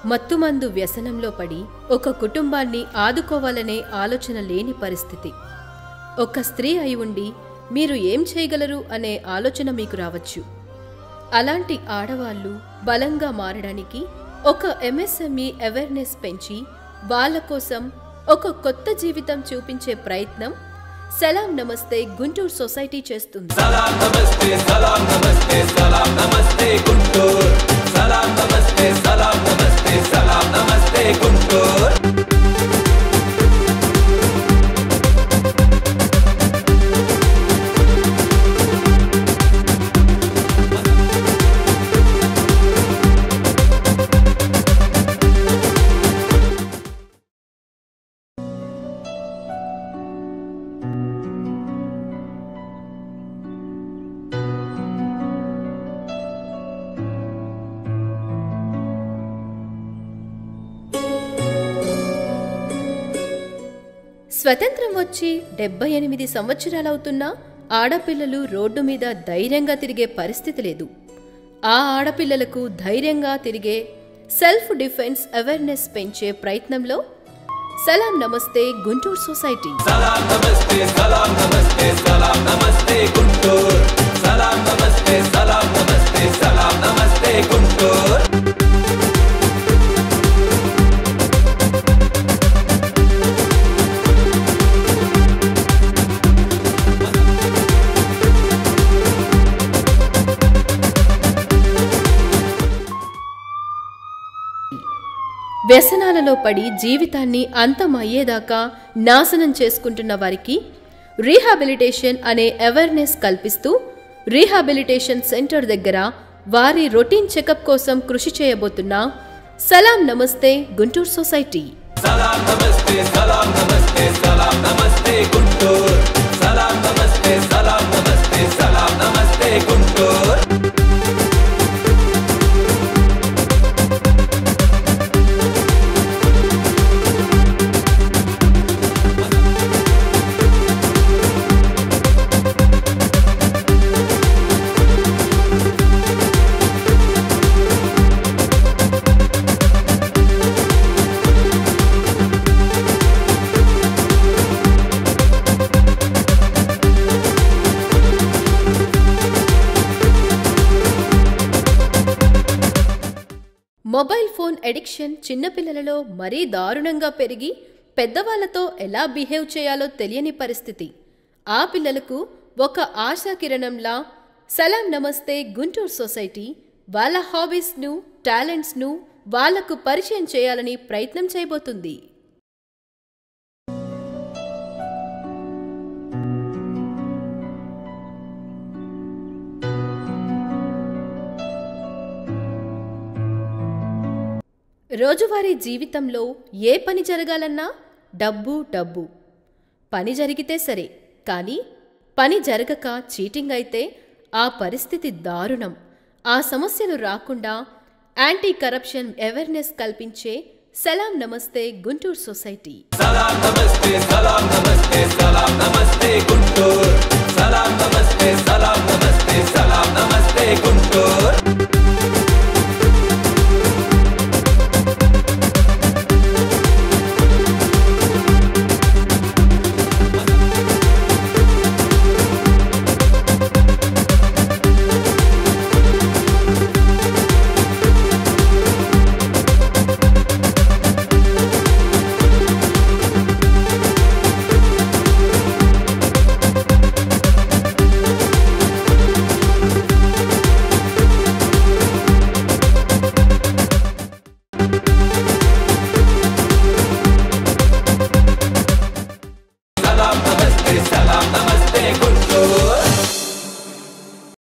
మత్తుమందు వ్యసనంలో పడి ఒక కుటుంబాన్ని ఆదుకోవాలనే ఆలోచన లేని పరిస్థితి. ఒక స్త్రీ అయి ఉండి మీరు ఏం చేయగలరు అనే ఆలోచన మీకు రావచ్చు. అలాంటి ఆడవాళ్లు బలంగా మారడానికి ఒక ఎంఎస్ఎంఈ అవేర్నెస్ పెంచి వాళ్ళ కోసం ఒక కొత్త జీవితం చూపించే ప్రయత్నం సలాం నమస్తే గుంటూరు సొసైటీ చేస్తుంది. సలాం నమస్తే, సలాం నమస్తే, సలాం నమస్తే గుంటూరు. సలాం నమస్తే, సలాం నమస్తే, సలాం నమస్తే గుంటూరు. స్వతంత్రం వచ్చి 78 సంవత్సరాలవుతున్నా ఆడపిల్లలు రోడ్డు మీద ధైర్యంగా తిరిగే పరిస్థితి లేదు. ఆ ఆడపిల్లలకు ధైర్యంగా తిరిగే సెల్ఫ్ డిఫెన్స్ అవేర్నెస్ పెంచే ప్రయత్నంలో సలాం నమస్తే గుంటూరు సొసైటీ. సలాం నమస్తే, సలాం నమస్తే, సలాం నమస్తే గుంటూరు. సలాం నమస్తే, సలాం నమస్తే, సలాం నమస్తే గుంటూరు. వ్యసనాలలో పడి జీవితాన్ని అంతమయ్యేదాకా నాశనం చేసుకుంటున్న వారికి రీహాబిలిటేషన్ అనే అవేర్నెస్ కల్పిస్తూ రీహాబిలిటేషన్ సెంటర్ దగ్గర వారి రొటీన్ చెకప్ కోసం కృషి చేయబోతున్న సలాం నమస్తే గుంటూరు సొసైటీ. సలాం నమస్తే, సలాం నమస్తే, సలాం నమస్తే గుంటూరు. సలాం నమస్తే, సలాం నమస్తే, సలాం నమస్తే గుంటూరు. మొబైల్ ఫోన్ అడిక్షన్ చిన్నపిల్లలలో మరీ దారుణంగా పెరిగి పెద్దవాళ్లతో ఎలా బిహేవ్ చేయాలో తెలియని పరిస్థితి. ఆ పిల్లలకు ఒక ఆశాకిరణంలా సలాం నమస్తే గుంటూరు సొసైటీ వాళ్ళ హాబీస్ను టాలెంట్స్ను వాళ్లకు పరిచయం చేయాలని ప్రయత్నం చేయబోతుంది. రోజువారీ జీవితంలో ఏ పని జరగాలన్నా డబ్బు డబ్బు. పని జరిగితే సరే, కానీ పని జరగక చీటింగ్ అయితే ఆ పరిస్థితి దారుణం. ఆ సమస్యలు రాకుండా యాంటీ కరప్షన్ అవేర్నెస్ కల్పించే సలాం నమస్తే గుంటూరు సొసైటీ. సలాం నమస్తే, సలాం నమస్తే, సలాం నమస్తే గుంటూరు. సలాం నమస్తే, సలాం నమస్తే, సలాం నమస్తే గుంటూరు.